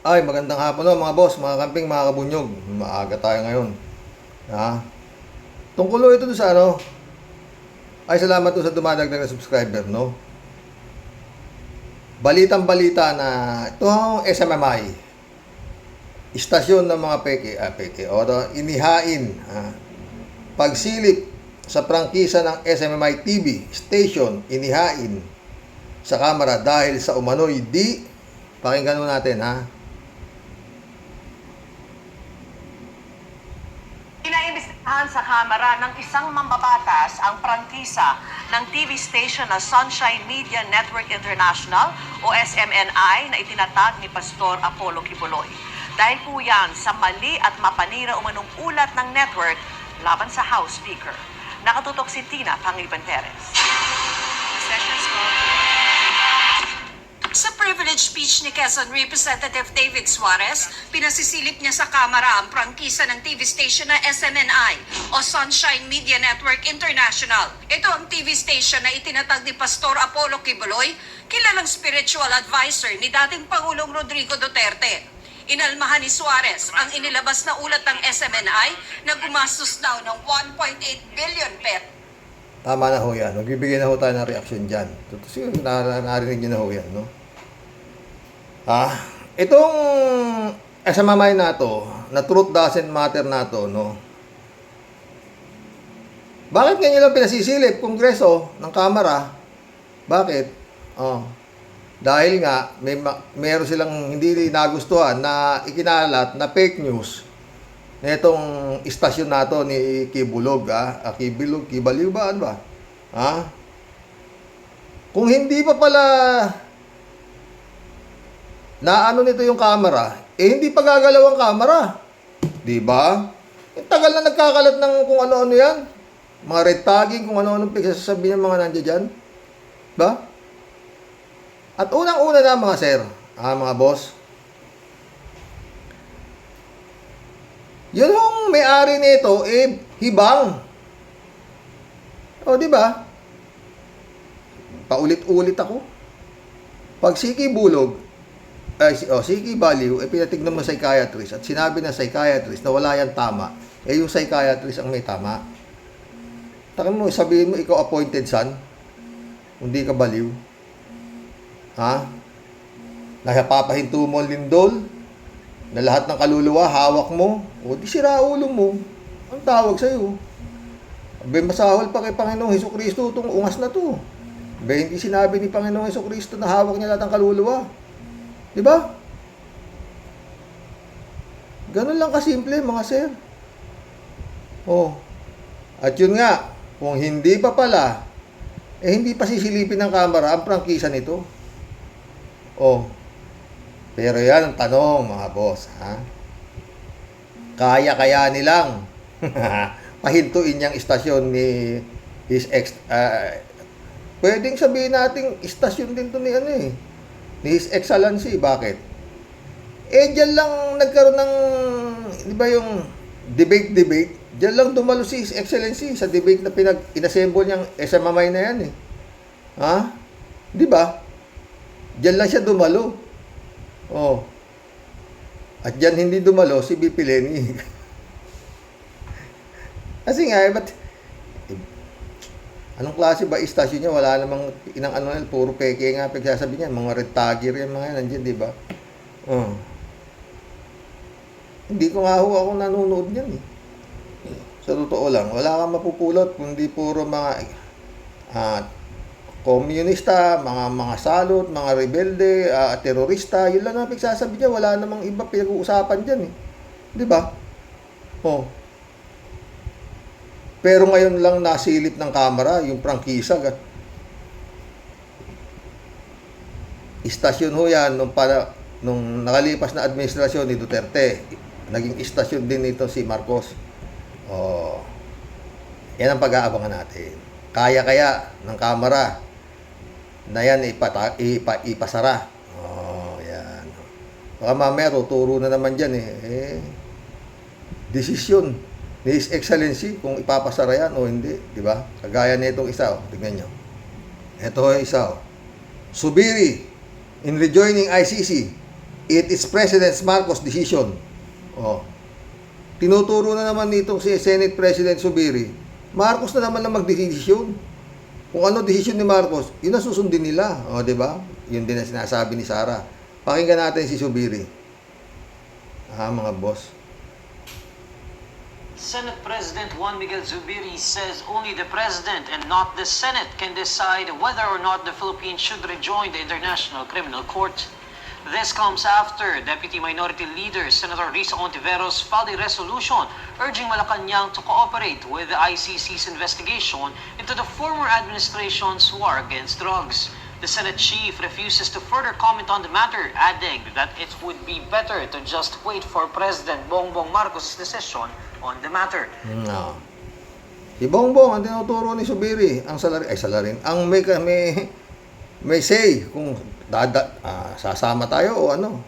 Ay, magandang hapon no, mga boss, mga kamping, mga kabunyog. Maaga tayo ngayon. Ha? Tungkol ito sa ay salamat to sa dumadagdag na subscriber, no? Balitang-balita na ito ang SMMI, istasyon ng mga peke, o inihain, pagsilip sa prangkisa ng SMMI TV station, inihain sa kamera dahil sa umano'y pakinggan mo natin, ha? Inaimbestigahan sa kamera ng isang mambabatas ang prangkisa ng TV station na Sunshine Media Network International o SMNI na itinatag ni Pastor Apollo Kibuloy. Dahil po yan sa mali at mapanira umanong ulat ng network laban sa House Speaker. Nakatutok si Tina Pangiban-Perez. Sa privilege speech ni Quezon Representative David Suarez, pinasisilip niya sa kamera ang prangkisa ng TV station na SMNI o Sunshine Media Network International. Ito ang TV station na itinatag ni Pastor Apollo Kibuloy, kilalang spiritual advisor ni dating Pangulong Rodrigo Duterte. Inalmahan ni Suarez ang inilabas na ulat ng SMNI na gumastos daw ng 1.8 billion pesos. Tama na ho yan. Magbibigay na ho tayo ng reaction dyan. Siguro narinig nyo na ho yan, no? Itong SMMI na to, na truth doesn't matter na to, no? Bakit ganyan lang pinasisilip, Kongreso, ng Kamara? Bakit? Dahil nga, meron silang hindi nagustuhan na ikinalat na fake news na itong istasyon na to ni Kibulog, Kibaliw ba? Ano ba? Kung hindi pa pala na nito yung camera, hindi pa gagalaw ang camera. Di ba? Tagal na nagkakalat ng kung ano-ano yan. Mga red tagging, kung ano-ano pinagsasabi ng mga nandiyan dyan. Ba? At unang-una na mga sir, mga boss, yun yung may-ari nito, hibang. O, di ba? Paulit-ulit ako. Pag si Kibulog, si Kibaliw, pinatignan mo psychiatrist at sinabi ng psychiatrist na wala yan tama, yung psychiatrist ang may tama. Takin mo, sabihin mo, ikaw appointed son, hindi ka baliw. Napapahinto mo ang lindol, na lahat ng kaluluwa, hawak mo, o di sira ulo mo, ang tawag sa'yo. Masahol pa kay Panginoong Hesukristo itong ungas na to. Hindi sinabi ni Panginoong Hesukristo na hawak niya lahat ng kaluluwa. Diba? Ganun lang kasimple, mga sir. At yun nga, kung hindi pa pala, hindi pa sisilipin ng kamera ang prangkisa nito. Pero yan ang tanong, mga boss, kaya nilang pahintuin niyang istasyon ni pwedeng sabihin natin istasyon din to ni ni His Excellency. Bakit? Diyan lang nagkaroon ng, di ba yung debate, diyan lang dumalo si His Excellency sa debate na inassemble niyang SMMI na yan Di ba? Diyan lang siya dumalo. At diyan hindi dumalo si BP Lenny. Kasi nga, anong klase ba istasyon niya? Wala namang puro peke nga pagsasabi niya. Mga red tagger yan, mga nandiyan, di ba? Hindi ko nga ako nanonood niyan Sa totoo lang, wala kang mapupulot kundi puro mga komunista, mga salot, mga rebelde, terorista. Yun lang ang pagsasabi niya. Wala namang iba pinag-uusapan dyan Di ba? Pero ngayon lang nasilip ng kamera yung prangkisa. Istasyon ho yan nung nakalipas na administrasyon ni Duterte. Naging istasyon din nito si Marcos. Yan ang pag-aabangan natin. Kaya ng kamera na yan ipasara. Yan. Baka mamaya turo na naman dyan desisyon ni His Excellency kung ipapasara yan o hindi, di ba? Kagaya nitong isa, tingnan nyo. Ito isa, Subiri in rejoining ICC It is President Marcos' decision. Oh. Tinuturo na naman nitong si Senate President Zubiri, Marcos na naman na magdesisyon. Kung ano desisyon ni Marcos, yun ang susundin nila. O, di ba? Yun din ang sinasabi ni Sara. Pakinggan natin si Zubiri. Mga boss. Senate President Juan Miguel Zubiri says only the President and not the Senate can decide whether or not the Philippines should rejoin the International Criminal Court. This comes after Deputy Minority Leader Senator Risa Ontiveros filed a resolution urging Malacanang to cooperate with the ICC's investigation into the former administration's war against drugs. The Senate chief refuses to further comment on the matter, adding that it would be better to just wait for President Bongbong Marcos' decision on the matter. No. Si Bongbong ang tinuturo ni Zubiri, ang salarin, ang may say kung sasama tayo o ano,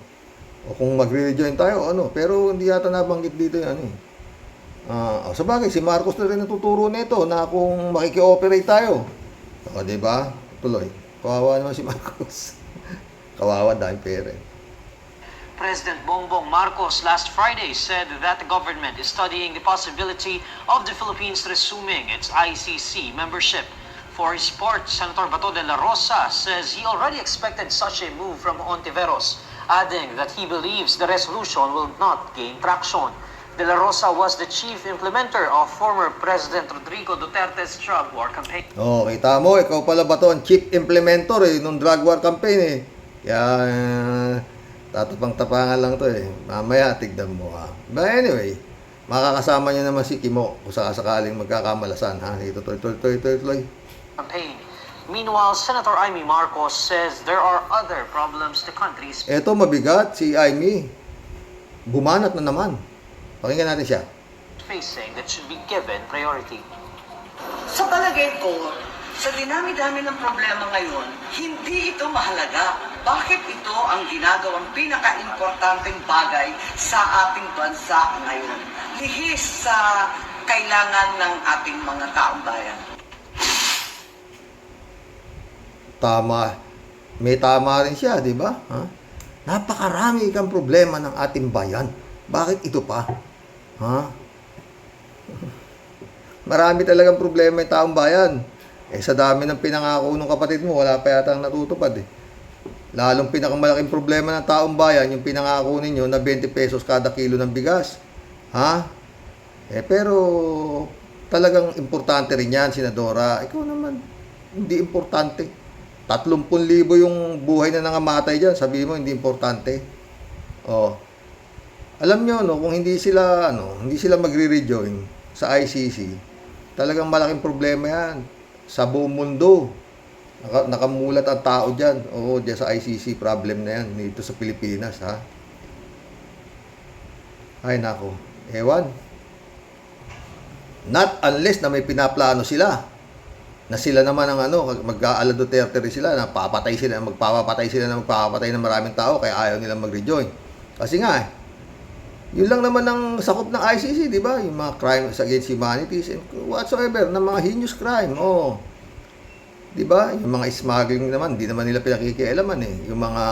o kung magre-rejoin tayo o ano, pero hindi yata nabanggit dito yan eh. Sa bagay, si Marcos na rin natuturo nito na kung makiki-operate tayo. O, di ba? Tuloy. Kawawa naman si Marcos. Kawawa dahil pera. President Bongbong Marcos last Friday said that the government is studying the possibility of the Philippines resuming its ICC membership. For his part, Senator Bato de la Rosa says he already expected such a move from Ontiveros, adding that he believes the resolution will not gain traction. De la Rosa was the chief implementer of former President Rodrigo Duterte's drug war campaign. Oh, kita mo, ikaw pala ba to ang chief implementer nung drug war campaign eh. Kaya, tatapang-tapangan lang to eh. Mamaya, tignan mo ha. But anyway, makakasama niya naman si Kimo kung sakaling magkakamalasan ha. Ito, tuloy. Campaign. Meanwhile, Senator Amy Marcos says there are other problems the country is Eto mabigat, si Amy. Bumanat na naman. Pakinggan natin siya. facing that should be given priority. Sa palagay ko, sa dinami-dami ng problema ngayon, hindi ito mahalaga. Bakit ito ang ginagawang pinaka-importanteng bagay sa ating bansa ngayon? Lihis sa kailangan ng ating mga taong bayan. Tama. May tama rin siya, di ba? Napakarami kang problema ng ating bayan. Bakit ito pa? Marami talagang problema yung taong bayan. Sa dami ng pinangako ng kapatid mo, wala pa yata ang natutupad eh. Lalong pinakamalaking problema ng taong bayan, yung pinangako ninyo na 20 pesos kada kilo ng bigas. Pero talagang importante rin yan, Senadora. Ikaw naman, hindi importante. 30,000 yung buhay na nangamatay dyan. Sabi mo, hindi importante. Alam nyo, no, kung hindi sila magre-rejoin sa ICC, talagang malaking problema yan. Sa buong mundo, nakamulat ang tao dyan. Dyan sa ICC, problem na yan. Dito sa Pilipinas, ha? Ay, nako. Ewan. Not unless na may pinaplano sila. Na sila naman ang mag-aala Duterte rin sila, na magpapatay sila ng maraming tao, kaya ayaw nilang mag-rejoin. Kasi nga, yun lang naman ang sakop ng ICC, di ba? Yung mga crimes against humanities and whatsoever, na mga heinous crime. Di ba? Yung mga smuggling naman, di naman nila pinakikialaman eh. Yung mga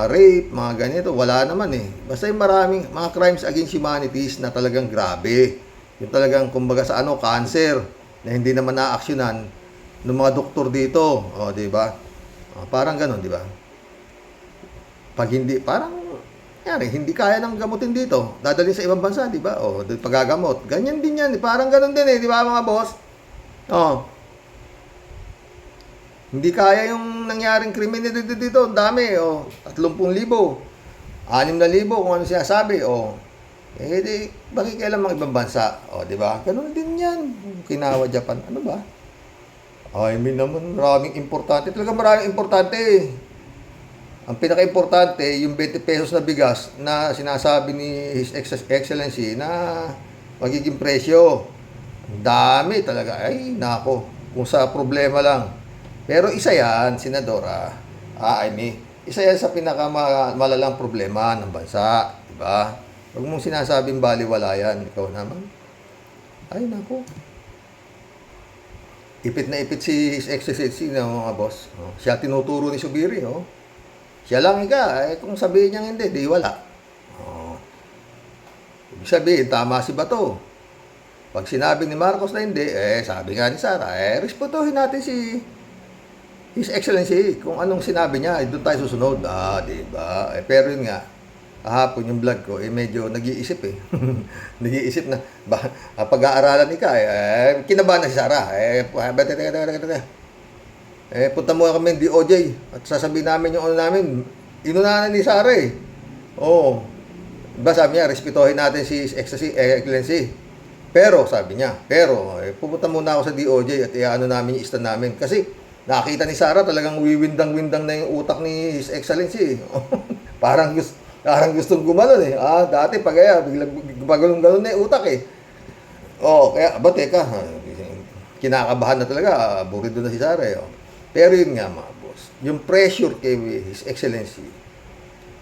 rape, mga ganito, wala naman eh. Basta yung maraming mga crimes against humanities na talagang grabe. Yung talagang, kumbaga sa cancer, na hindi naman na-aksyonan ng mga doktor dito. Di ba? Parang ganun, di ba? Pag hindi, hindi kaya ng gamutin dito, dadalhin sa ibang bansa, di ba? Pagagamot. Ganyan din yan. Parang ganun din eh, di ba mga boss? Hindi kaya yung nangyaring krimen dito. Ang dami. 30,000. 6,000 kung ano sinasabi. Bakit kailan mga ibang bansa? Di ba? Ganun din yan. Kinawa Japan. Ano ba? I mean naman, maraming importante. Talaga maraming importante eh. Ang pinaka-importante, yung 20 pesos na bigas na sinasabi ni His Excellency na magiging presyo. Ang dami talaga. Ay, nako. Kung sa problema lang. Pero isa yan, Senadora. Isa yan sa pinakamalalang problema ng bansa. Diba? Huwag mong sinasabing baliwala yan. Ikaw naman. Ay, nako. Ipit na ipit si His Excellency na mga boss. Siya tinuturo ni Zubiri. Siya lang kung sabihin niya hindi, di wala. Oh. Ibig sabihin, tama si Bato. Pag sinabi ni Marcos na hindi, sabi nga ni Sara, respetuhin natin si His Excellency. Kung anong sinabi niya, doon tayo susunod. Di ba? Pero yun nga, kahapon yung vlog ko, medyo nag-iisip nag-iisip na, pag-aaralan ni Ka, kinabahan na si Sara. Punta mo kami ng DOJ at sasabihin namin yung ano namin, inunahan ni Sara Oo. Diba sabi niya, respetuhin natin si His Excellency. Pero, sabi niya, pupunta muna ako sa DOJ at iano namin yung stand namin. Kasi, nakita ni Sara talagang wiwindang-windang na yung utak ni His Excellency. parang gustong gumanon dati pag biglang gumagulong-galon na yung utak kaya, teka, kinakabahan na talaga, burido na si Sara Pero yun nga mga boss, yung pressure kay His Excellency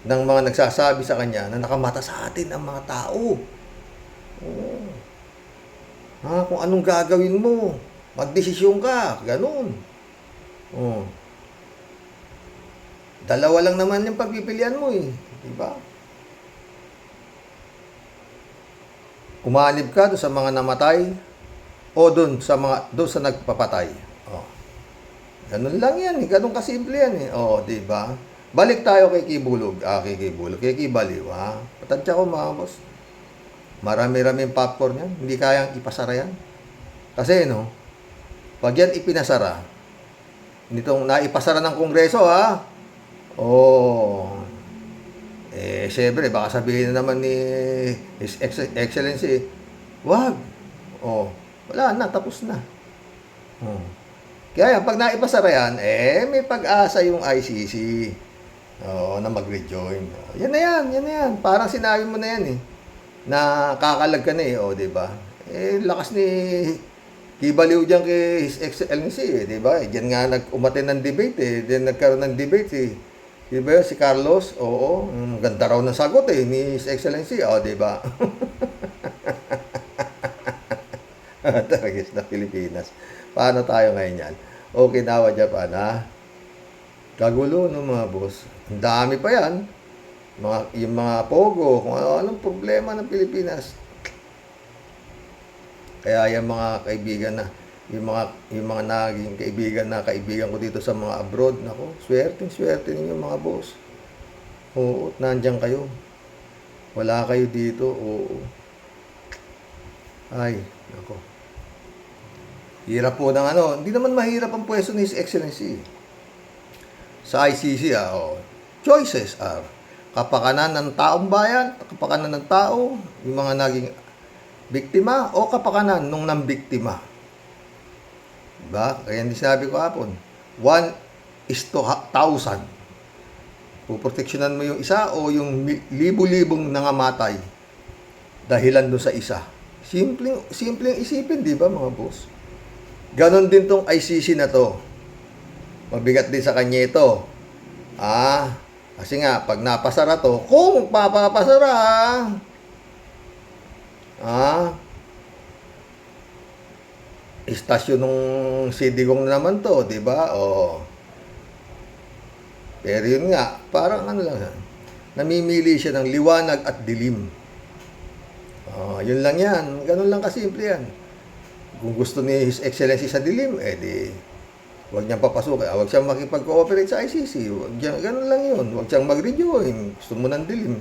ng mga nagsasabi sa kanya na nakamata sa atin ang mga tao. Kung anong gagawin mo, magdesisyon ka, ganun. Dalawa lang naman yung pagpipilian mo diba? Umanib ka doon sa mga namatay o doon sa nagpapatay. Ganun lang yan, ganun kasimple yan diba? Balik tayo kay Kibulog, kay Kibaliw, Patansya ko mga boss. Marami-raming popcorn yan, hindi kayang ipasara yan. Kasi pag yan ipinasara, nitong naipasara ng Kongreso siyempre, baka sabihin na naman ni His Excellency, wag. Wala na, tapos na. Kaya pag naipasara yan, may pag-asa yung ICC na mag-rejoin. Yan na yan. Parang sinabi mo na yan na kakalag ka na diba? Lakas ni Kibaliw diyan kay His Excellency diba? Diyan nga nag-umaten ng debate Then nagkaroon ng debate diba? Si Carlos, ganda raw ng sagot ni His Excellency, diba? Taragis na Pilipinas. Paano tayo ngayon yan? Okinawa, Japan, kagulo mga boss. Ang dami pa yan. Yung mga pogo, kung anong problema ng Pilipinas. Kaya yung mga kaibigan yung mga naging kaibigan ko dito sa mga abroad, nako, swerte ninyo mga boss. Nandiyan kayo. Wala kayo dito, Ay, nako. Hirap po ng hindi naman mahirap ang pwesto ni His Excellency. Sa ICC, choices are kapakanan ng taong bayan, kapakanan ng tao, yung mga naging biktima, o kapakanan nung nambiktima. Diba? Kaya hindi sinabi ko hapon, 1:1,000. Puproteksyonan mo yung isa o yung libo-libong nangamatay dahilan doon sa isa. Simpleng isipin, di ba mga boss? Ganon din tong ICC na to. Mabigat din sa kanya ito. Kasi nga, pag napasara to, kung papapasara, istasyon ng Sidigong na naman to, di ba? Pero yun nga, parang namimili siya ng liwanag at dilim. Yun lang yan. Ganun lang kasimple yan. Kung gusto ni His Excellency sa dilim, huwag niyang papasukin. Huwag siyang makipag-cooperate sa ICC. Ganun lang yun. Huwag siyang mag-rejoin. Gusto mo ng dilim.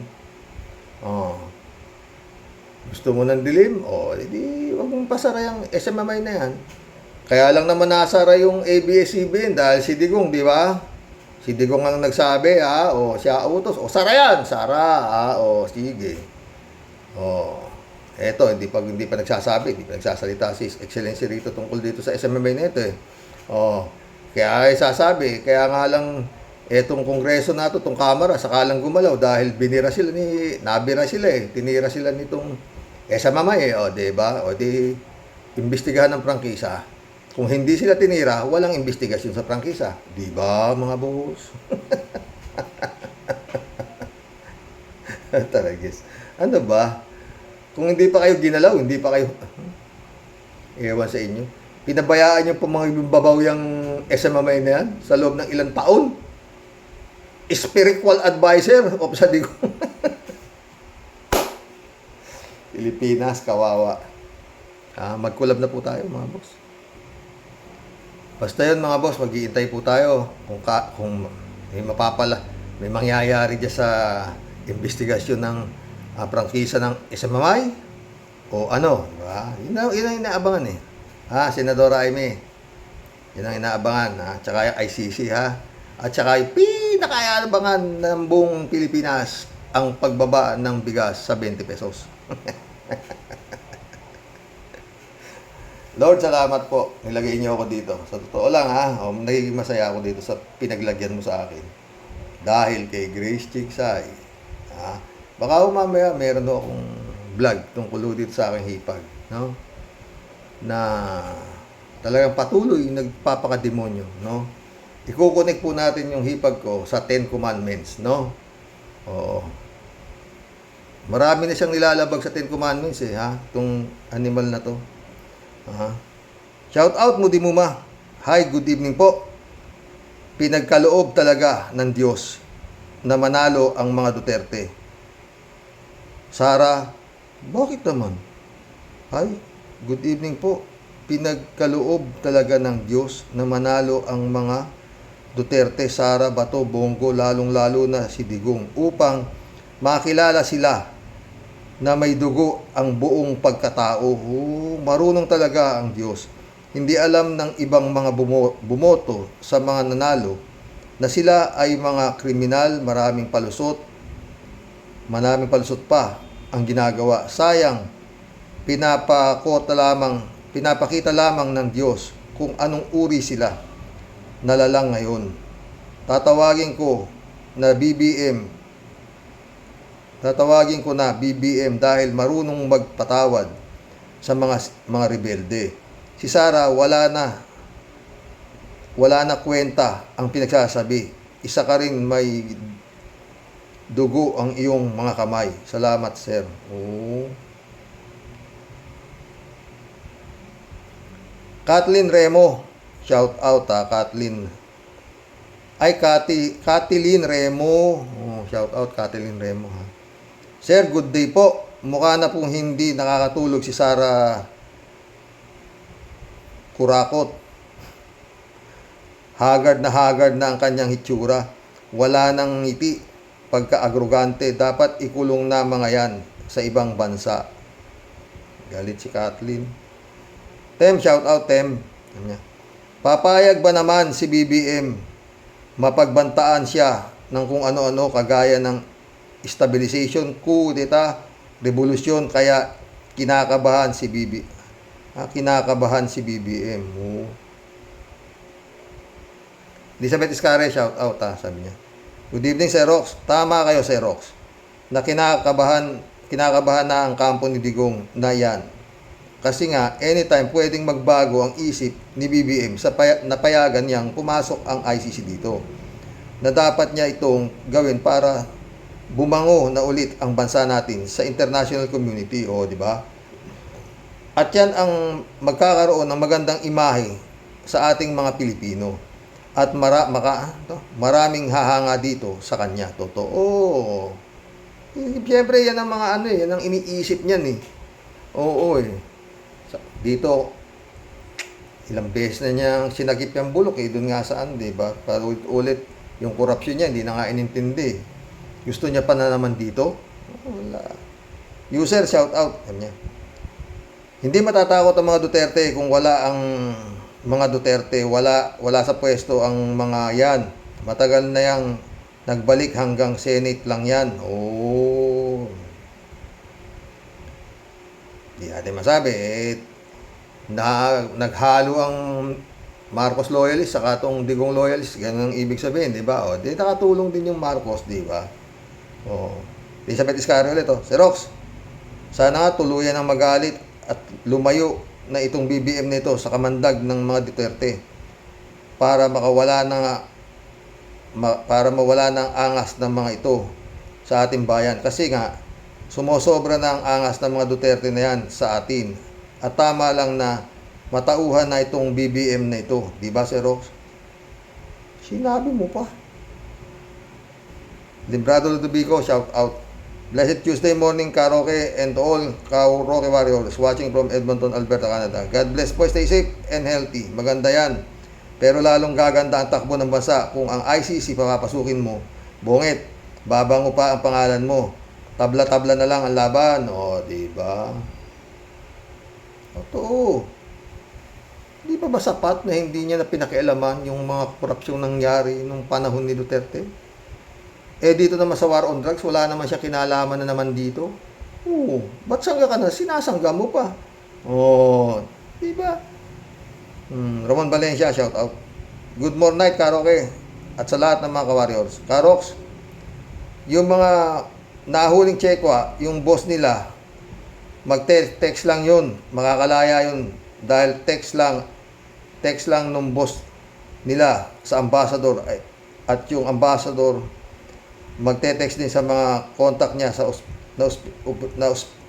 Gusto mo ng dilim? Edi huwag mong pasara yung SMMI na yan. Kaya lang naman nasara yung ABS-CBN dahil si Digong, di ba? Si Digong ang nagsabi, siya utos. Sara yan! Sara! Sige. Eto, hindi pa nagsasabi, hindi pa nagsasalita si Excellency rito tungkol dito sa SMMI na ito Kaya sasabi, kaya nga lang etong kongreso na to, tong kamara, sakalang gumalaw dahil nabira sila tinira sila nitong SMMI diba? Imbestigahan ng prangkisa. Kung hindi sila tinira, walang investigasyon sa prangkisa. Diba mga boss? Taragis. Ano ba? Kung hindi pa kayo ginalaw, hindi pa kayo... Ewan sa inyo. Pinabayaan nyo pa mga babaw yung SMMI na yan sa loob ng ilang taon. spiritual advisor of sa Digong. Pilipinas, kawawa. Mag-collab na po tayo, mga boss. Basta yun, mga boss, mag-iintay po tayo kung may mangyayari dyan sa investigasyon ng prangkisa ng SMMI o ano, diba? Yun ang inaabangan eh. Senadora Aimee. Yun ang inaabangan, tsaka yung ICC, at tsaka yung pinakaabangan ng buong Pilipinas ang pagbaba ng bigas sa 20 pesos. Lord, salamat po. Nilagay niyo ako dito. Sa totoo lang nagiging masaya ako dito sa pinaglagyan mo sa akin. Dahil kay Grace Chigsay. Baka mamaya meron akong vlog tungkol dito sa aking hipag, no? Na talagang patuloy nagpapakademonyo, no? Iko-connect po natin yung hipag ko sa 10 Commandments, no? Oo. Marami na siyang nilalabag sa 10 Commandments itong animal na to. Shout out mo, Dimuma. Hi, good evening po. Pinagkaloob talaga ng Diyos na manalo ang mga Duterte. Sara, bakit naman? Hi, good evening po. Pinagkaloob talaga ng Diyos na manalo ang mga Duterte, Sara, Bato, Bongo, lalong-lalo na si Digong upang makilala sila na may dugo ang buong pagkatao. Marunong talaga ang Diyos. Hindi alam ng ibang mga bumoto sa mga nanalo na sila ay mga kriminal, maraming palusot pa ang ginagawa. Sayang, pinapakita lamang ng Diyos kung anong uri sila. Nalalang ngayon. Tatawagin ko na BBM dahil marunong magpatawad sa mga rebelde. Si Sara wala na kwenta ang pinagsasabi. Isa ka rin may dugo ang iyong mga kamay. Salamat, sir. Kathleen Remo. Shout out Kathleen. Kathleen Remo. Shout out Kathleen Remo Sir, good day po. Mukha na pong hindi nakakatulog si Sara Kurakot. Haggard na ang kanyang hitsura. Wala nang ngiti. Pagka-agrogante, dapat ikulong na mga yan sa ibang bansa. Galit si Kathleen. Tem, shout out Tem. Papayag ba naman si BBM mapagbantaan siya ng kung ano-ano kagaya ng stabilization, coup d'etat, revolusyon, kaya kinakabahan si BBM. Elizabeth Iscare, shout out sabi niya. Good evening, Sir Rox. Tama kayo, Sir Rox. Na kinakabahan na ang kampo ni Digong na yan. Kasi nga, anytime pwedeng magbago ang isip ni BBM sa napayagan niyang pumasok ang ICC dito. Na dapat niya itong gawin para bumango na ulit ang bansa natin sa international community, di ba? At yan ang magkakaroon ng magandang imahe sa ating mga Pilipino. At maraming hahanga dito sa kanya. Totoo. Siyempre, yan ang mga yan ang iniisip niyan Dito, ilang beses na niyang sinagip yung bulok doon nga saan, di ba? Ulit yung korupsyon niya, hindi na nga inintindi. Gusto niya pa na naman dito? Wala. User, shout out. Hindi matatakot ang mga Duterte kung wala ang mga Duterte. Wala sa pwesto ang mga yan. Matagal na yang nagbalik hanggang Senate lang yan. Hindi natin masabi. Naghalo ang Marcos loyalist saka itong Digong loyalist. Ganun ang ibig sabihin, di ba? Di nakatulong din yung Marcos, di ba? Elizabeth Iscare ulit Sir Rox, sana nga tuluyan ang magalit at lumayo na itong BBM nito sa kamandag ng mga Duterte para mawala ng angas ng mga ito sa ating bayan. Kasi nga, sumosobra na ang angas ng mga Duterte na yan sa atin. At tama lang na matauhan na itong BBM na ito. Di ba, Sir Rox? Sinabi mo pa. Limbrado Ludovico, shout out. Blessed Tuesday morning, karaoke, and to all karaoke warriors watching from Edmonton, Alberta, Canada. God bless po, stay safe and healthy. Maganda yan. Pero lalong gaganda ang takbo ng bansa kung ang ICC papapasukin mo. Bungit, babango pa ang pangalan mo. Tabla-tabla na lang ang laban. O, diba? Totoo. Di pa ba sapat na hindi niya na pinakialaman yung mga korupsyon nangyari nung panahon ni Duterte? Eh dito naman sa war on drugs, wala naman siya kinalaman na naman dito. Oo, ba't sangga ka na? Sinasangga mo pa. Oh, di ba? Ramon Valencia, shout out. Good morning night, karaoke. At sa lahat ng mga ka-warriors. Karox, yung mga nahuling Chekwa, yung boss nila, mag-text lang yun. Makakalaya yun. Dahil text lang nung boss nila sa ambassador. At yung ambassador, magte-text din sa mga contact niya sa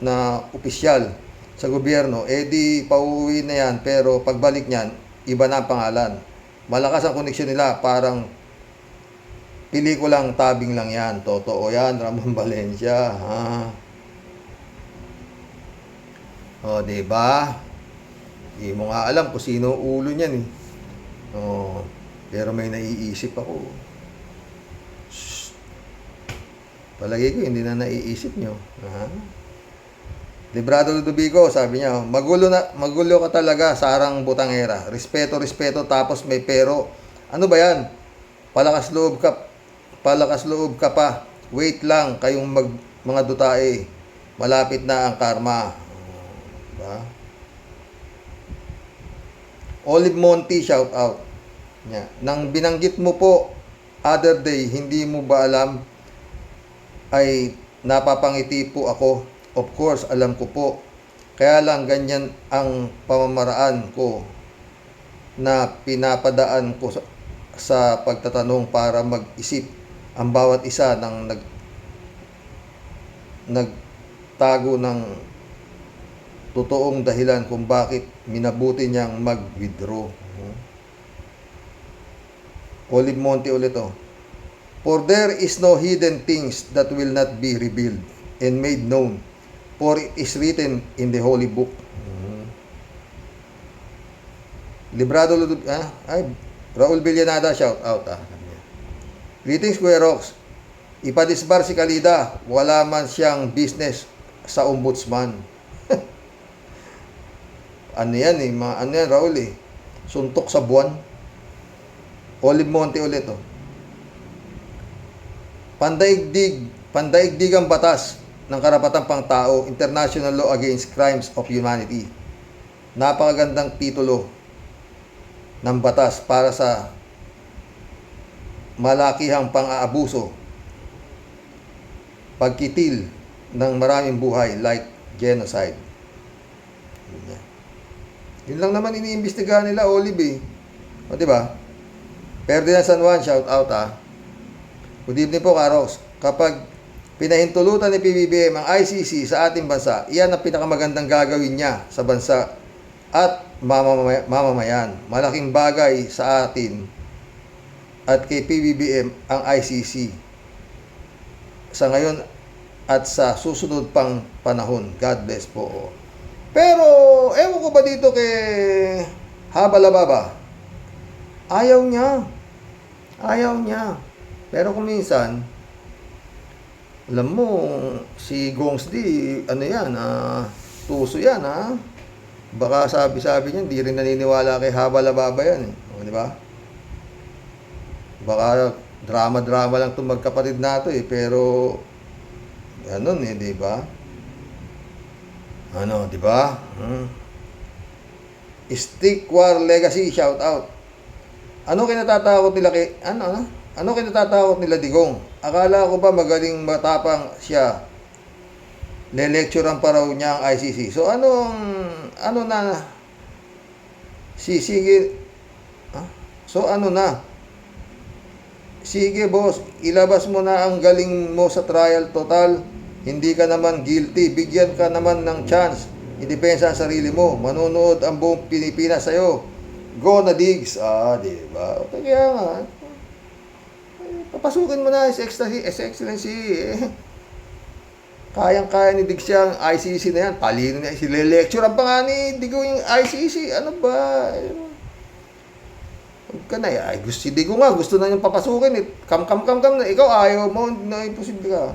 na opisyal sa gobyerno, di pauwi na yan, pero pagbalik niyan, iba na ang pangalan. Malakas ang koneksyon nila, parang pelikulang tabing lang yan. Totoo yan, Ramon Valencia. Ha? O, diba? Di mo nga alam kung sino ulo niyan eh. O, pero may naiisip ako. Palagi ko, hindi na naiisip nyo. Librado Ludovico, sabi niya, magulo ka talaga, sarang butangera. Respeto, tapos may pero. Ano ba yan? Palakas loob ka pa. Wait lang, kayong mga dutae. Malapit na ang karma. Diba? Olive Monty, shout out. Nang binanggit mo po, other day, hindi mo ba alam, ay napapangiti po ako. Of course, alam ko po. Kaya lang ganyan ang pamamaraan ko na pinapadaan ko sa pagtatanong para mag-isip ang bawat isa ng nagtago ng totoong dahilan kung bakit minabuti niyang mag-withdraw. Olive Monte ulit oh. For there is no hidden things that will not be revealed and made known, for it is written in the holy book. Librado Raul Villanada, shout out. Greetings, Kuya Rox. Ipadisbar si Kalida, wala man siyang business sa ombudsman. Ano yan eh, ano yan, Raul eh. Suntok sa buwan. Olive Monte ulit oh. Pandaigdig ang batas ng karapatang pangtao, International Law Against Crimes of Humanity. Napakagandang titulo ng batas para sa malakihang pang-aabuso, pagkitil ng maraming buhay like genocide. Yun lang naman iniimbestigahan nila, Olive eh. O diba? Ferdinand San Juan, shout out Good evening po, Karos. Kapag pinahintulutan ni PBBM ang ICC sa ating bansa, iyan ang pinakamagandang gagawin niya sa bansa at mamamayan. Malaking bagay sa atin at kay PBBM ang ICC sa ngayon at sa susunod pang panahon. God bless po. Pero, ewan ko ba dito kay Habalababa? Ayaw niya. Pero kung minsan, alam mo, si Gongs D, ano yan, tuso yan, ha? Baka sabi-sabi niya, hindi rin naniniwala kay Habalababa yan, O, di ba? Baka drama-drama lang itong magkapatid nato, pero, ganun di ba? Di ba? Stick War Legacy, shout out. Ano kinatatakot nila Ano kinatatakot nila Digong? Akala ko ba magaling matapang siya? Le-lecturean pa raw niya ang ICC. So Sige boss, ilabas mo na ang galing mo sa trial total. Hindi ka naman guilty. Bigyan ka naman ng chance. Idepensa ang sarili mo. Manunood ang buong Pilipinas sa'yo. Go na Digs. Diba? Kaya nga, papasukin mo na His Excellency. Kayang-kaya ni Diggs yung ICC na yan. Talino niya. Sile-lecturean pa nga ni Digo yung ICC. Ano ba? Huwag ka na. Ay, si Digo nga. Gusto na niyang papasukin. Kam na. Ikaw ayaw mo. Na imposible ka.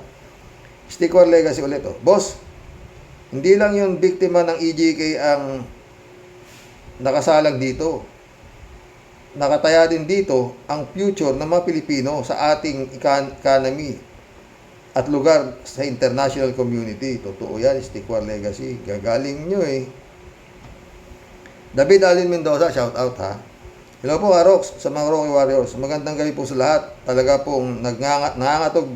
Stick-war legacy ulit. Oh. Boss, hindi lang yung biktima ng EJK ang nakasalang dito. Nakataya din dito ang future ng mga Pilipino sa ating economy at lugar sa international community. Totoo yan, Stick-war legacy. Gagaling nyo eh. David Alin Mendoza, shout out ha. Hello po Arox, sa mga Rocky Warriors. Magandang gabi po sa lahat. Talaga pong nangangatog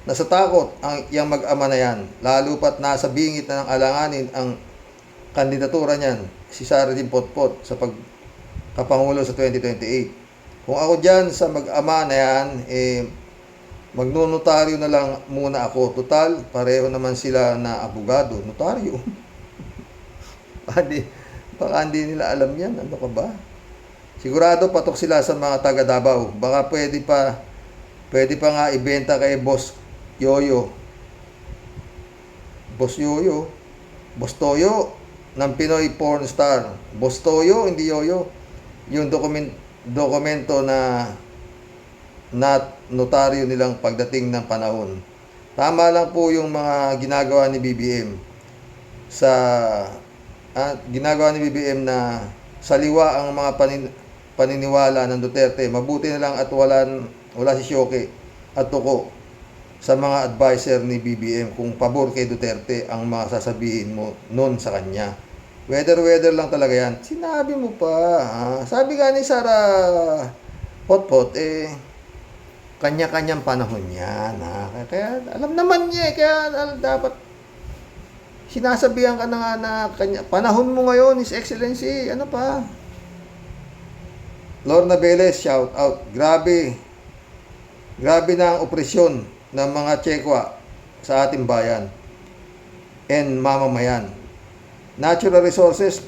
na sa takot ang iyang mag-ama na yan. Lalo pat nasa bingit na ng alanganin ang kandidatura niyan, si Sara Jean Potpot sa pagkapangulo sa 2028. Kung ako dyan sa mag-ama na yan, magnonotaryo na lang muna ako. Total, pareho naman sila na abogado. Notaryo. Baka hindi nila alam yan. Ano ka ba? Sigurado patok sila sa mga taga Davao. Baka pwede pa nga ibenta kay Boss Yoyo. Boss Yoyo. Boss Toyo ng Pinoy porn star. Boss Toyo, hindi Yoyo. Yung dokumento na notaryo nilang pagdating ng panahon. Tama lang po yung mga ginagawa ni BBM na saliwa ang mga paniniwala ng Duterte. Mabuti na lang at wala si Syoke at Tuko sa mga adviser ni BBM kung pabor kay Duterte ang mga sasabihin mo noon sa kanya. Weather lang talaga yan. Sinabi mo pa. Sabi nga ni Sara Potpot, kanya-kanyang panahon yan. Kaya alam naman niya. Kaya dapat sinasabihan ka na nga na panahon mo ngayon, His Excellency. Ano pa? Lorna Velez, shout out. Grabe na ang opresyon ng mga Tsekwa sa ating bayan and mamamayan. Natural resources,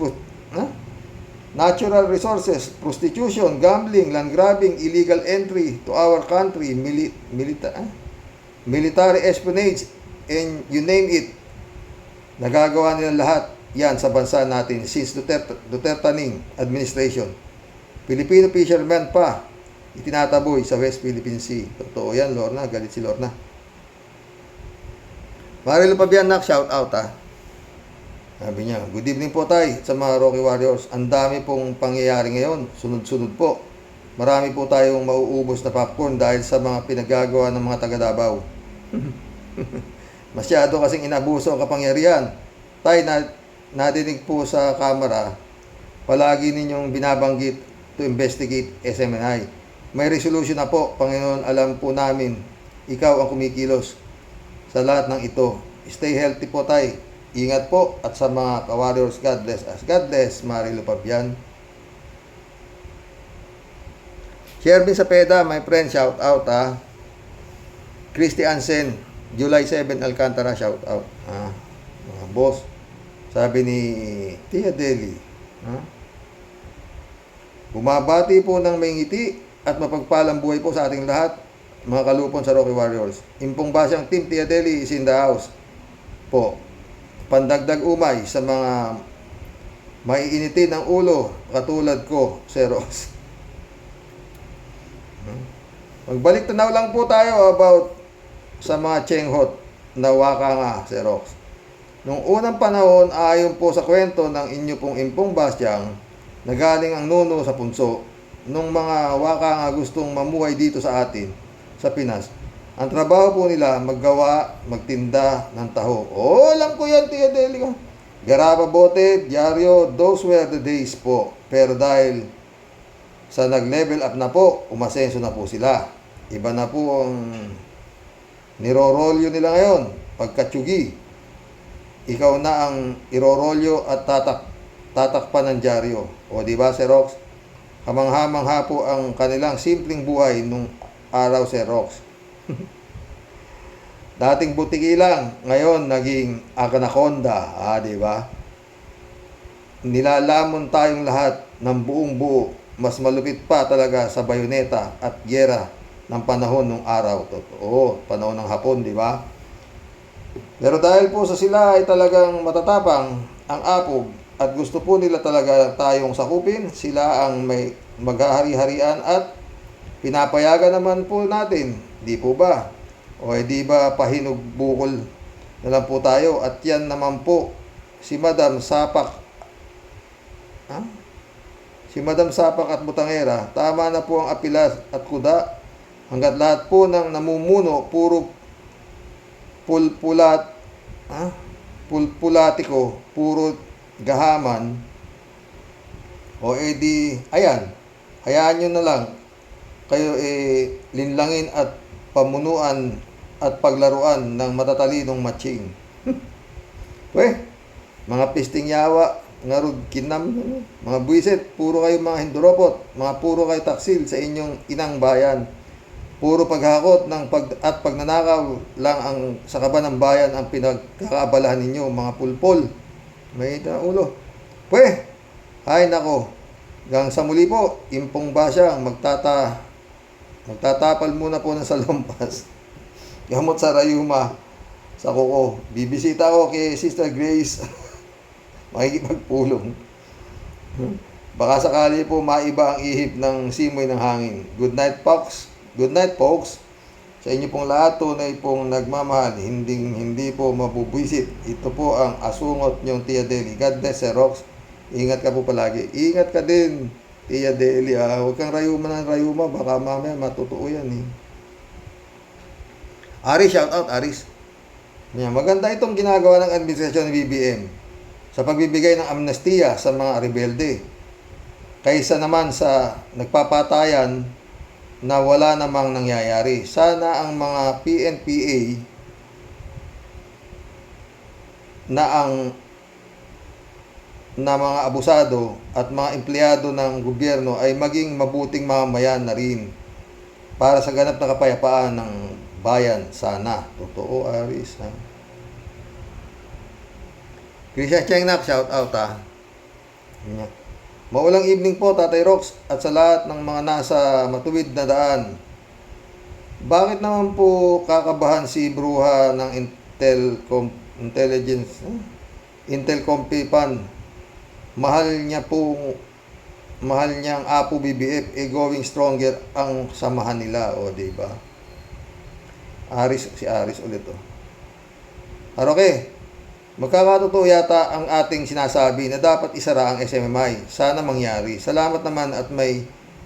prostitution, gambling, land grabbing, illegal entry to our country, military espionage, and you name it. Nagagawa nila lahat yan sa bansa natin since Duterte administration. Filipino fishermen pa itinataboy sa West Philippine Sea. Totoo yan, Lorna. Galit si Lorna. Marilo Pabianak, shout out ha. Sabi niya, good evening po tayo sa mga Rocky Warriors. Ang dami pong pangyayari ngayon. Sunod-sunod po. Marami po tayong mauubos na popcorn dahil sa mga pinagagawa ng mga taga Davao. Masyado kasing inabuso ang kapangyarihan. Tay, nadinig po sa kamera, palagi ninyong binabanggit to investigate SMNI. May resolution na po, Panginoon, alam po namin, ikaw ang kumikilos sa lahat ng ito. Stay healthy po tay. Ingat po at sa mga ka-warriors, God bless us. God bless, Marilo Pabian. Shervin Sapeda, my friend, shout out ha. Christy Ansen, July 7, Alcantara, shout out. Mga boss, sabi ni Tia Deli, bumabati po ng may ngiti at mapagpalang buhay po sa ating lahat, mga kalupon sa Rocky Warriors. Impong basyang team Tia Deli is in the house po. Pandagdag umay sa mga maiinitin ng ulo katulad ko, Seros. Magbalik tanaw lang po tayo about sa mga Chenghot na waka nga, Seros. Nung unang panahon, ayon po sa kwento ng inyo pong Impong Basyang, nagaling ang nuno sa punso. Nung mga waka nga gustong mamuhay dito sa atin, sa Pinas, ang trabaho po nila, maggawa, magtinda ng taho. Alam ko yan, Tia Deli. Garaba bote, dyaryo, those were the days po. Pero dahil sa nag-level up na po, umasenso na po sila. Iba na po ang nirorolyo nila ngayon. Pagkatsugi, ikaw na ang irorolyo at tatakpan ng dyaryo. O di ba, Sir Rox? Kamangha-mangha po ang kanilang simpleng buhay nung araw, Sir Rox. Dating butiki lang, ngayon naging Anaconda, di ba? Nilalamon tayong lahat ng buong buo. Mas malupit pa talaga sa bayoneta at gyera ng panahon ng araw. Totoo, panahon ng hapon, di ba? Pero dahil po sa sila ay talagang matatapang ang apog at gusto po nila talaga tayong sakupin, sila ang may maghahari-harian at pinapayagan naman po natin, di po ba? O di ba pahinog bukol na lang po tayo at yan naman po si Madam Sapak. Si Madam Sapak at Butangera, tama na po ang apilas at kuda hanggat lahat po ng namumuno puro pulpulatiko, puro gahaman. O edi, ayan, hayaan nyo na lang kayo linlangin at pamunuan at paglaruan ng matatalinong matching. Weh, mga pisting yawa, nga rod kinam, mga buwisit, puro kayo mga hinduropot, mga puro kayo taksil sa inyong inang bayan. Puro paghakot ng pagnanakaw lang ang sa kaba ng bayan ang pinagkakaabalahan ninyo, mga pulpol. May ulo. Pweh, ay nako, hanggang sa muli po, impong basyang magtatapal muna po ng salumpas. Gamot sa rayuma, sa kuko. Bibisita ako kay Sister Grace. Makikipagpulong. Baka sakali po maiba ang ihip ng simoy ng hangin. Good night, folks. Good night, folks. Sa inyo pong lahat, tunay pong nagmamahal, hindi po mabubwisit. Ito po ang asungot niyong Tia Deli. God bless, Sir Rox. Ingat ka po palagi. Ingat ka din, Tia Deli. Huwag kang rayuma ng rayuma. Baka mamaya matutuo yan eh. Aris, shout out, Aris. Maganda itong ginagawa ng administrasyon ng BBM sa pagbibigay ng amnestiya sa mga rebelde. Kaysa naman sa nagpapatayan na wala namang nangyayari. Sana ang mga PNPA na mga abusado at mga empleyado ng gobyerno ay maging mabuting mamamayan na rin para sa ganap na kapayapaan ng bayan. Sana. Totoo, Aris. Ha? Christian Chengnak, shout out ha. Maulang evening po, Tatay Rox, at sa lahat ng mga nasa matuwid na daan. Bakit naman po kakabahan si Bruha ng Intel Compipan? Mahal niyang Apo BBF, going stronger ang samahan nila, o diba? Si Aris ulit o. Aroke, magkakatotoo yata ang ating sinasabi na dapat isara ang SMMI. Sana mangyari. Salamat naman at may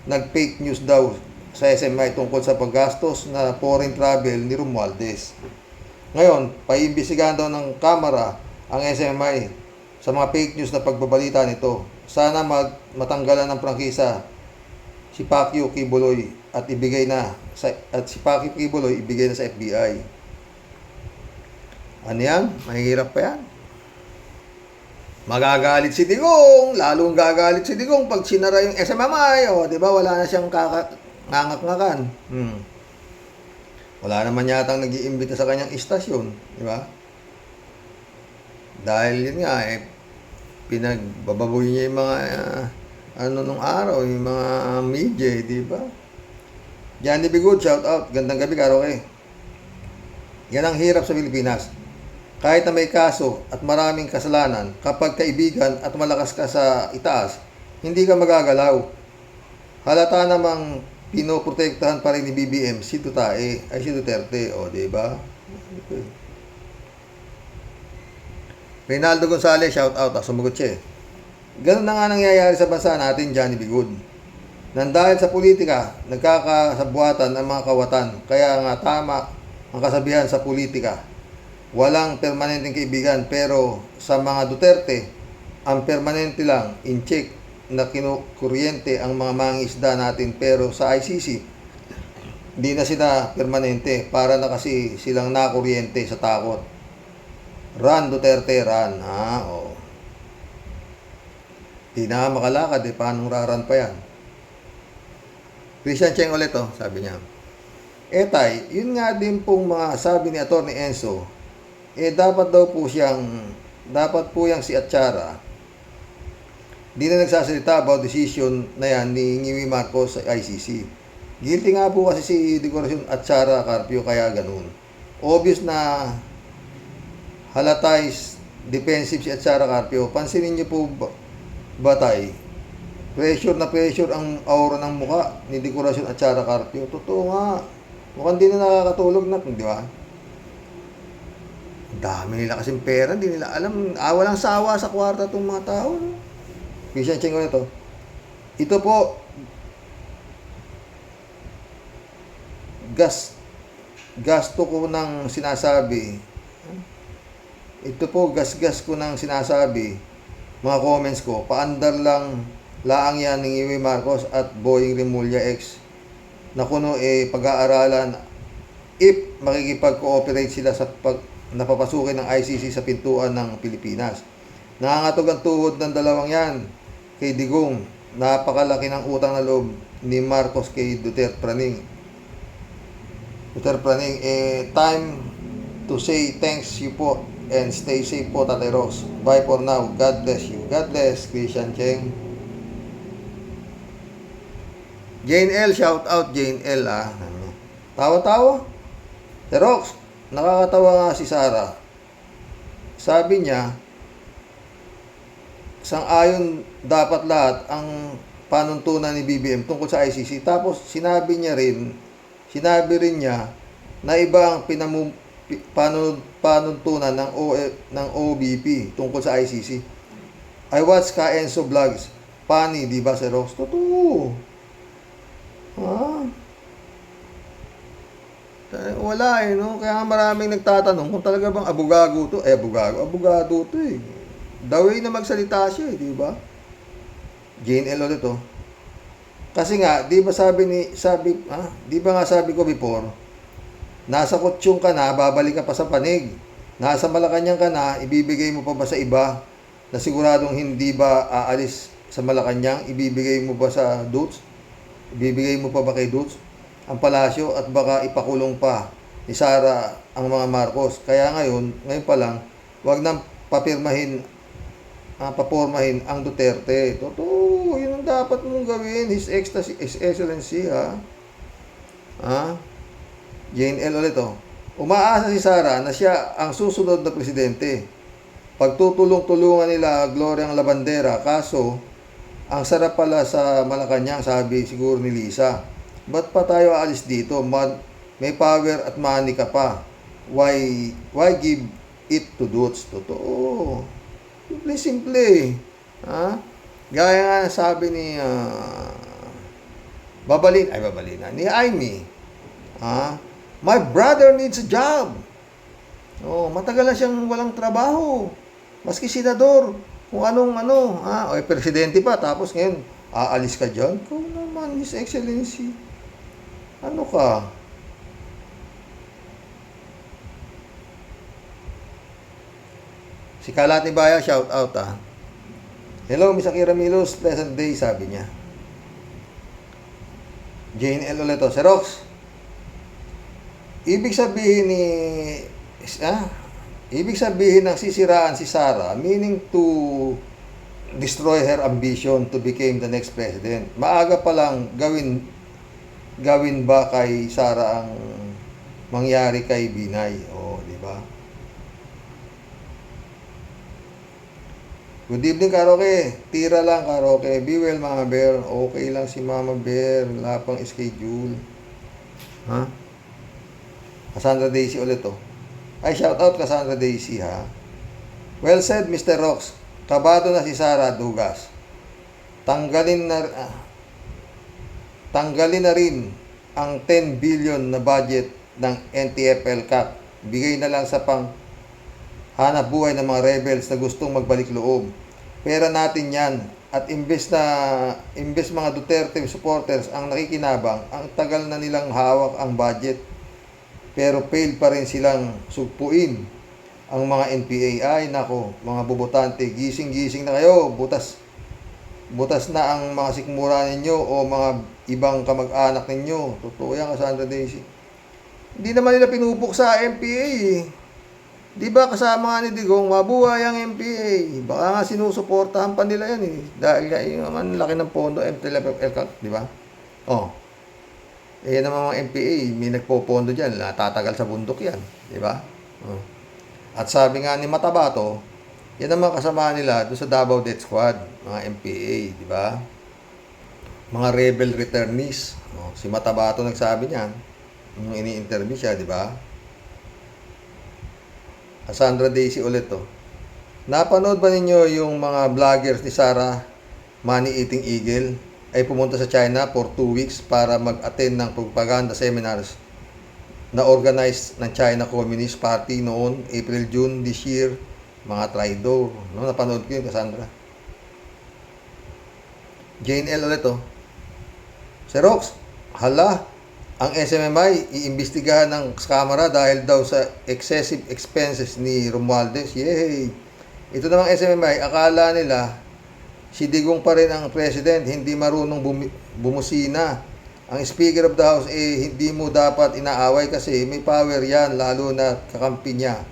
nag-fake news daw sa SMMI tungkol sa paggastos na foreign travel ni Romualdez. Ngayon, paimbisigahan daw ng Kamara ang SMMI sa mga fake news na pagbabalita nito. Sana matanggalan ng prangkisa si Pacquiao Kibuloy at si Pacquiao Kibuloy ibigay na sa FBI. Ano yan? Mahirap pa yan. Magagalit si Digong. Lalong gagalit si Digong pag sinara yung SMMI. O, di ba? Wala na siyang ngangak-ngakan. Wala naman yatang nag-iimbita sa kanyang istasyon. Di ba? Dahil yun nga, pinagbababoy niya yung mga nung araw, yung mga media, di ba? Johnny Bigood, shout out. Gandang gabi, Karoke. Yan ang hirap sa Pilipinas. Kahit na may kaso at maraming kasalanan, kapag kaibigan at malakas ka sa itaas, hindi ka magagalaw. Halata namang pinoprotektahan pa rin ni BBM si Duterte, o diba? Okay. Reynaldo Gonzalez, shout out, sumagot siya. Ganun na nga nangyayari sa bansa natin, Johnny Bigood. Nang dahil sa politika, nagkakasabuatan ang mga kawatan, kaya nga tama ang kasabihan sa politika. Walang permanenteng kaibigan, pero sa mga Duterte, ang permanente lang, in check, na kinukuryente ang mga mangingisda natin, pero sa ICC, di na sila permanente, para na kasi silang nakuryente sa takot. Run, Duterte, run. Di na makalakad, paano raran pa yan? Christian Cheng ulit, sabi niya. Tay, yun nga din pong mga sabi ni Atty. Enzo, dapat po yang si Atchara, di na nagsasalita about decision na yan ni Ngiwi Marcos sa ICC. Guilty nga po kasi si Decoracion at Sara Carpio, kaya ganun. Obvious na halata is defensive si at Sara Carpio. Pansinin niyo po, Batay, pressure na pressure ang aura ng muka ni Decoracion at Sara Carpio. Totoo nga. Mukhang di na nakakatulog na, di ba? Ang dami nila kasing pera, di nila alam. Walang sawa sa kwarta itong mga tao. Christian Chengo na to. Ito po, gasto ko ng sinasabi. Ito po, gas ko ng sinasabi. Mga comments ko, paandar lang laang yan ng Iwi Marcos at Boying Remulla X na kuno pag-aaralan if makikipag-cooperate sila sa napapasukin ng ICC sa pintuan ng Pilipinas. Nangangatog ang tuhod ng dalawang yan kay Digong. Napakalaki ng utang na loob ni Marcos kay Duterte Praning. Time to say thanks you po and stay safe po, Tatay Rox. Bye for now. God bless you. God bless, Christian Cheng. Jane L, shout out Jane L, ah. Tawa-tawa. Tatay Rox, nakakatawa nga si Sara. Sabi niya, sang-ayon dapat lahat ang panuntunan ni BBM tungkol sa ICC. Tapos sinabi rin niya na iba ang panuntunan ng OBP tungkol sa ICC. I watch Ka Enzo vlogs. Funny, di ba, Sir Rox? Totoo. Wala no? Kaya maraming nagtatanong kung talaga bang abogado to. Abogado to eh. The way na magsalita siya eh, di ba? Jane L ulit to. Kasi nga, di ba sabi ko before, nasa kutsyon ka na, babalik ka pa sa panig. Nasa Malacanang ka na, ibibigay mo pa ba sa iba na siguradong hindi ba aalis sa Malacanang? Ibibigay mo ba sa Dutch? Ibibigay mo pa ba kay Dutch ang palasyo at baka ipakulong pa ni Sara ang mga Marcos? Kaya ngayon pa lang, wag nang papormahin ang Duterte. Totoo, yun ang dapat mong gawin. His Excellency, Jane L ulit, Umaasa si Sara na siya ang susunod na presidente. Pagtutulong-tulungan nila Gloria ang Labandera, kaso ang sarap pala sa Malacanang, sabi siguro ni Lisa. Ba't pa tayo aalis dito? May power at money ka pa. Why give it to Dutch? Totoo. Simple. Gaya nga sabi ni ni Amy. My brother needs a job. Matagal na siyang walang trabaho. Maski senador, kung presidente pa, tapos ngayon, aalis ka dyan? Kung naman, His Excellency. Ano ka? Si Kalat ni Baya, shout out Hello, Miss Akira Milos, pleasant day, sabi niya. Jane L ulit Sir Rox, ibig sabihin ng sisiraan si Sara, meaning to destroy her ambition to become the next president. Maaga pa lang gawin ba kay Sara ang mangyari kay Binay? Di ba? Good evening, Karoke. Tira lang, Karoke. Be well, Mama Bear. Okay lang si Mama Bear. Wala pang schedule. Cassandra Daisy ulit Ay, shout out Cassandra Daisy, Well said, Mr. Rox. Kabado na si Sara Dugas. Tanggalin na rin ang 10 billion na budget ng NTFL CAC. Bigay na lang sa hanap buhay ng mga rebels na gustong magbalik loob. Pera natin yan. At imbes mga Duterte supporters ang nakikinabang, ang tagal na nilang hawak ang budget. Pero fail pa rin silang sugpuin ang mga NPA. Ay nako, mga bobotante, gising-gising na kayo. Butas na ang mga sikmura ninyo o mga ibang kamag-anak ninyo. Totoo yan, Cassandra Daisy. Hindi naman nila pinupuksa MPA Di ba kasama nga ni Digong, mabuhay ang MPA. Baka nga sinusuportahan pa nila yan Dahil yung laki ng pondo, MTLF, di ba? Eh, naman mga MPA, may nagpopondo dyan, tatagal sa bundok yan. Di ba? Oh. At sabi nga ni Matabato, yan ang mga kasama nila doon sa Davao Death Squad, mga MPA, di ba? Mga rebel returnees. Oh, si Matabato nagsabi niyan, nung ini-interview siya, di ba? Sandra Daisy ulit to. Napanood ba ninyo yung mga vloggers ni Sarah Money Eating Eagle ay pumunta sa China for 2 weeks para mag-attend ng propaganda seminars na organized ng China Communist Party noon, April-June this year, mga traidor. No, napanood ko yun, Cassandra. Jane L. ulit to. Si Rox, hala, ang SMMI iimbestigahan ng Kamara dahil daw sa excessive expenses ni Romualdez. Yay! Ito namang SMMI, akala nila si Digong pa rin ang president, hindi marunong bumusina. Ang Speaker of the House, hindi mo dapat inaaway kasi may power yan, lalo na kakampi niya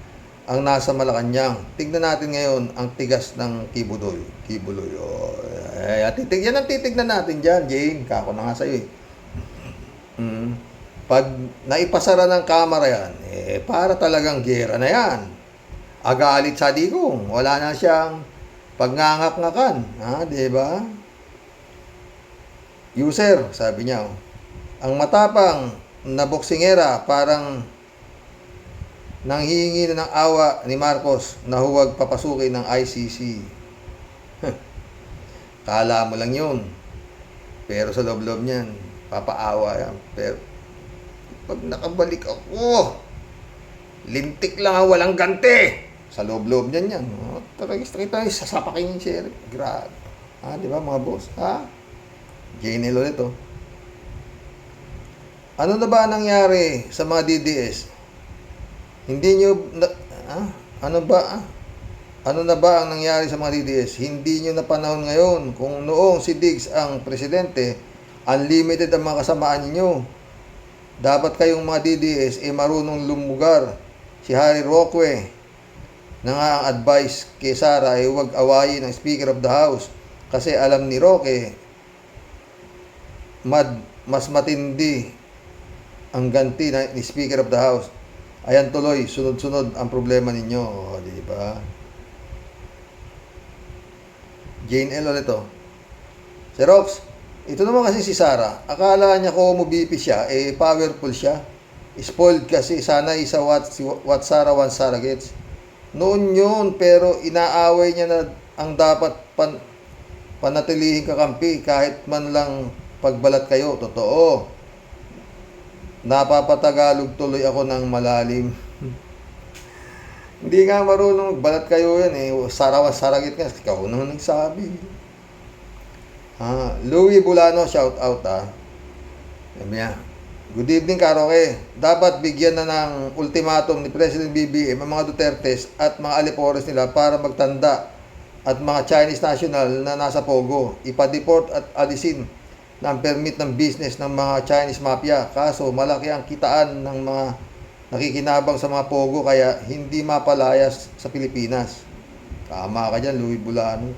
ang nasa Malacanang. Tignan natin ngayon ang tigas ng Kibuloy. Kibuloy. Oh, yan ang titignan natin dyan, Jane. Kako na nga sa'yo eh. Pag naipasara ng Kamara yan, para talagang gera na yan. Agalit sa Digong. Wala na siyang pagngangak-ngakan. Ha, di ba? User, sabi niya. Ang matapang na boksingera parang nanghihingi na ng awa ni Marcos na huwag papasukin ng ICC. Kala mo lang yun. Pero sa loob-loob niyan, papaawa yan. Pero pag nakabalik ako, lintik lang ang walang gante. Sa loob-loob niyan yan. Oh, tayo, sasapakin yung share. Grabe. Ha, di ba mga boss? Ha? Janel ulit oh. Ano na ba nangyari sa mga DDS? Hindi nyo, ano na ba ang nangyari sa mga DDS? Hindi nyo na panahon ngayon. Kung noong si Diggs ang presidente, unlimited ang mga kasamaan ninyo. Dapat kayong mga DDS marunong lumugar. Si Harry Roque na nga ang advice kay Sara ay huwag awayin ang Speaker of the House. Kasi alam ni Roque, mas matindi ang ganti ni Speaker of the House. Ayan tuloy, sunod-sunod ang problema ninyo. O, di ba? Jane L. ulit to. Si Rox, ito naman kasi si Sara. Akala niya ko umubipi siya, powerful siya. Spoiled kasi, sana isa what Sara wants Sara gets. Noon yun, pero inaaway niya na ang dapat panatilihin kakampi kahit man lang pagbalat kayo. Totoo. Napapatagalog tuloy ako ng malalim. Hindi nga marunong balat kayo yan saragit nga. Ikaw naman nagsabi. Louie Bulano, shout out Sabi niya, good evening Karoke. Dapat bigyan na ng ultimatum ni President BBM ang mga Dutertes at mga Alipores nila para magtanda at mga Chinese national na nasa Pogo. Ipa-deport at alisin ng permit ng business ng mga Chinese mafia. Kaso malaki ang kitaan ng mga nakikinabang sa mga Pogo kaya hindi mapalayas sa Pilipinas. Tama ka dyan, Louie Bulano.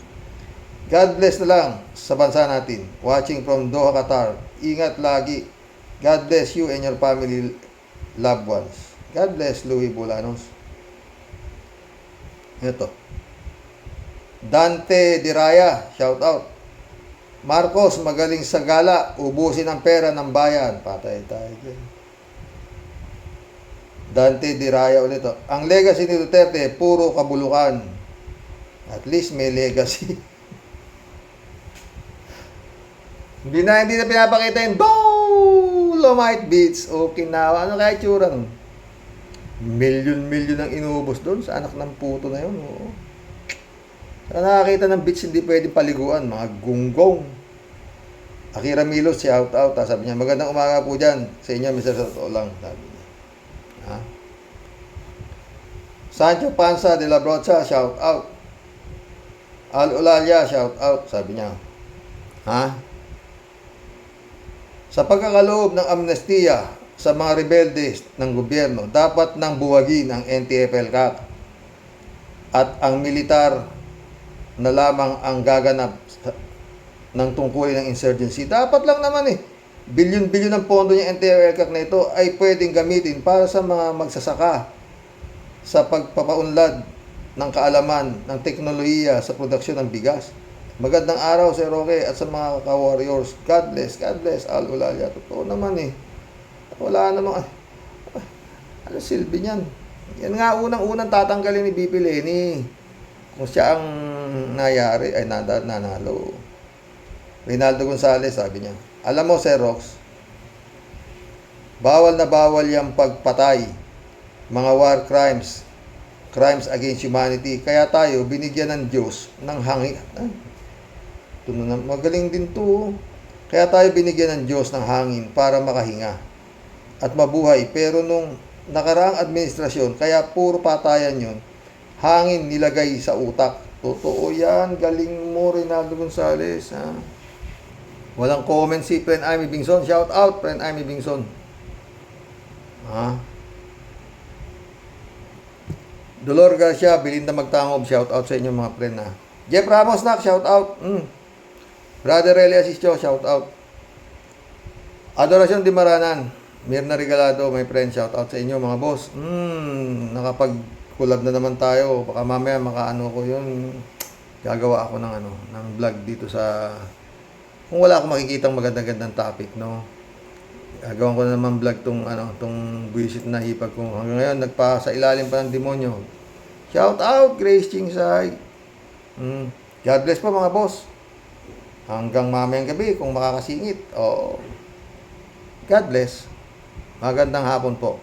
God bless na lang sa bansa natin. Watching from Doha, Qatar. Ingat lagi. God bless you and your family, loved ones. God bless, Louie Bulanos. Ito. Dante Diraya, shout out. Marcos, magaling sa gala, ubusin ang pera ng bayan. Patay tayo dyan. Dante Diraya ulit. Ang legacy ni Duterte, puro kabulukan. At least may legacy. Hindi na pinapakita yung Dolomite Beach o Okinawa. Ano kaya itsura nun? Milyon ang inubos doon sa anak ng puto na yun. Oo. Saka nakakita ng beach hindi pwedeng paliguan, mga gunggong. Akira Milos, shout out. Sabi niya, magandang umaga po dyan sa inyo, Mr. Soto lang. Sabi niya. Sancho Panza de la Brocha, shout out. Al Olalia, shout out. Sabi niya. Sa pagkakaloob ng amnestiya sa mga rebelde ng gobyerno, dapat nang buwagin ang NTF-ELCAC at ang militar na lamang ang gaganap ng tungkulin ng insurgency. Dapat lang naman bilyon-bilyon ng pondo niya NTR-ELCAC na ito ay pwedeng gamitin para sa mga magsasaka sa pagpapaunlad ng kaalaman ng teknolohiya sa produksyon ng bigas. Magandang araw, Sir Roque, at sa mga ka-warriors. God bless, Al-Ulalia. Totoo naman eh. Wala namang, ano silbi niyan? Yan nga unang-unang tatanggalin ni BP Lenny. Kung siya ang nayari, ay nanalo. Rinaldo Gonzales, sabi niya. Alam mo, Sir Rox, bawal na bawal yung pagpatay, mga war crimes, crimes against humanity. Kaya tayo, binigyan ng Diyos ng hangin. Ito na, magaling din to. Kaya tayo binigyan ng Diyos ng hangin para makahinga at mabuhay. Pero nung nakaraang administrasyon, kaya puro patayan yun, hangin nilagay sa utak. Totoo yan. Galing mo, Rinaldo Gonzales. Ha? Walang comment si Friend Amy Bingson. Shout out, Friend Amy Bingson. Ha? Dolor Garcia, Belinda Magtangob. Shout out sa inyo mga friend. Ha? Jeff Ramos, nak. Shout out. Brother Eli Asistio. Shout out. Adoracion Di Maranan. Mirna Regalado, my friend. Shout out sa inyo mga boss. Nakapag-collab na naman tayo. Baka mamaya makaano ko yun. Gagawa ako ng vlog dito sa... Kung wala akong makikitang magandang topic, no. Gagawin ko na naman vlog tong buwisit na hipag ko. Hanggang ngayon nagpa sa ilalim pa ng demonyo. Shout out Grace Chingsay. God bless po mga boss. Hanggang mamayang gabi kung makakasingit. God bless. Magandang hapon po.